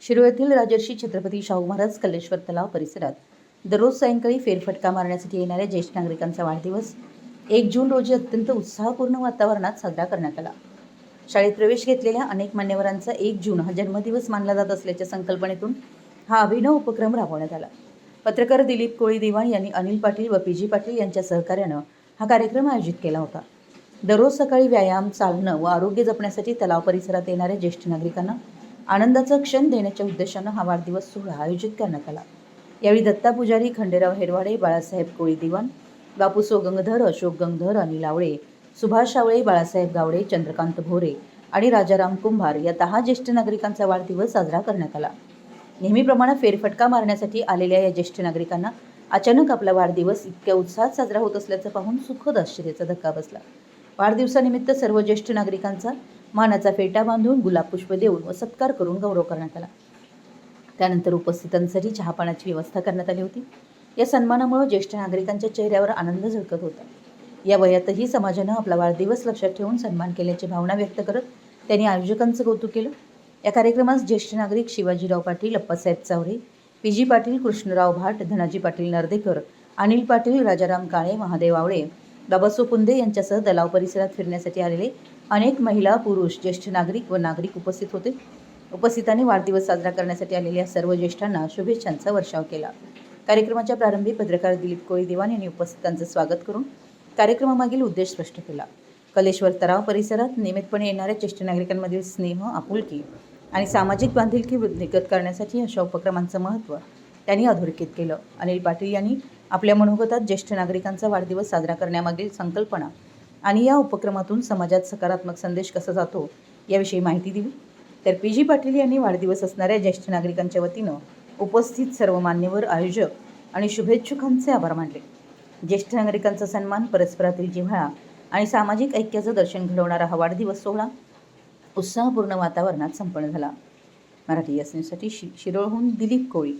शिरोळ येथील राजर्षी छत्रपती शाहू महाराज कल्लेश्वर तलाव परिसरात दररोज सायंकाळी फेरफटका मारण्यासाठी येणाऱ्या ज्येष्ठ नागरिकांचा वाढदिवस 1 जून रोजी अत्यंत उत्साहपूर्ण वातावरणात साजरा करण्यात आला. शाळेत प्रवेश घेतलेल्या अनेक मान्यवरांचा 1 जून हा जन्मदिवस मानला जात असल्याच्या संकल्पनेतून हा अभिनव उपक्रम राबवण्यात आला. पत्रकार दिलीप कोळी दिवाण यांनी अनिल पाटील व पी.जी. पाटील यांच्या सहकार्यानं हा कार्यक्रम आयोजित केला होता. दररोज सकाळी व्यायाम, चालणं व आरोग्य जपण्यासाठी तलाव परिसरात येणाऱ्या ज्येष्ठ नागरिकांना आनंदाचा क्षण देण्याच्या उद्देशानं हा वाढदिवस सोहळा आयोजित करण्यात आला. यावेळी दत्ता पुजारी, खंडेराव हेरवाडे, बाळासाहेब कोळी दिवाण, बापूसो गंगधर, अशोक गंगधर, अनिल आवळे, सुभाष आवळे, बाळासाहेब गावडे, चंद्रकांत भोरे आणि राजाराम कुंभार या 10 ज्येष्ठ नागरिकांचा वाढदिवस साजरा करण्यात आला. नेहमीप्रमाणे फेरफटका मारण्यासाठी आलेल्या या ज्येष्ठ नागरिकांना अचानक आपला वाढदिवस इतक्या उत्साहात साजरा होत असल्याचं पाहून सुखद आश्चर्याचा धक्का बसला. वाढदिवसानिमित्त सर्व ज्येष्ठ नागरिकांचा मानाचा फेटा बांधून गुलाबपुष्प देऊन व सत्कार करून गौरव करण्यात आला. त्यानंतर उपस्थितांसाठी चहापानाची व्यवस्था करण्यात आली होती. या सन्मानामुळे ज्येष्ठ नागरिकांच्या चेहऱ्यावर आनंद झळकत होता. या वयातही समाजानं आपला वाढदिवस लक्षात ठेवून सन्मान केल्याची भावना व्यक्त करत त्यांनी आयोजकांचं कौतुक केलं. या कार्यक्रमास ज्येष्ठ नागरिक शिवाजीराव पाटील, अप्पासाहेब चावरे, पी.जी. पाटील, कृष्णराव भाट, धनाजी पाटील नर्देकर, अनिल पाटील, राजाराम काळे, महादेव आवळे, बाबासो पुंदे यांच्यासह तलाव परिसरात फिरण्यासाठी आलेले अनेक महिला, पुरुष, ज्येष्ठ नागरिक व नागरिक उपस्थित होते. उपस्थितांनी वाढदिवस साजरा करण्यासाठी आलेल्या सर्व ज्येष्ठांना शुभेच्छांचा वर्षाव केला. कार्यक्रमाच्या प्रारंभी पत्रकार दिलीप कोळी दिवाण यांनी उपस्थितांचं स्वागत करून कार्यक्रमामागील उद्देश स्पष्ट केला. कल्लेश्वर तलाव परिसरात नियमितपणे येणाऱ्या ज्येष्ठ नागरिकांमधील स्नेह, आपुलकी आणि सामाजिक बांधिलकी वृद्धिंगत करण्यासाठी अशा उपक्रमांचं महत्त्व त्यांनी अधोरेखित केलं. अनिल पाटील यांनी आपल्या मनोगतात ज्येष्ठ नागरिकांचा वाढदिवस साजरा करण्यामागील संकल्पना आणि या उपक्रमातून समाजात सकारात्मक संदेश कसा जातो याविषयी माहिती दिली. तर पी.जी. पाटील यांनी वाढदिवस असणाऱ्या ज्येष्ठ नागरिकांच्या वतीनं उपस्थित सर्व मान्यवर, आयोजक आणि शुभेच्छुकांचे आभार मानले. ज्येष्ठ नागरिकांचा सन्मान, परस्परातील जिव्हाळा आणि सामाजिक ऐक्याचं दर्शन घडवणारा हा वाढदिवस सोहळा उत्साहपूर्ण वातावरणात संपन्न झाला. मराठी न्यूजसाठी शिरोळहून दिलीप कोळी.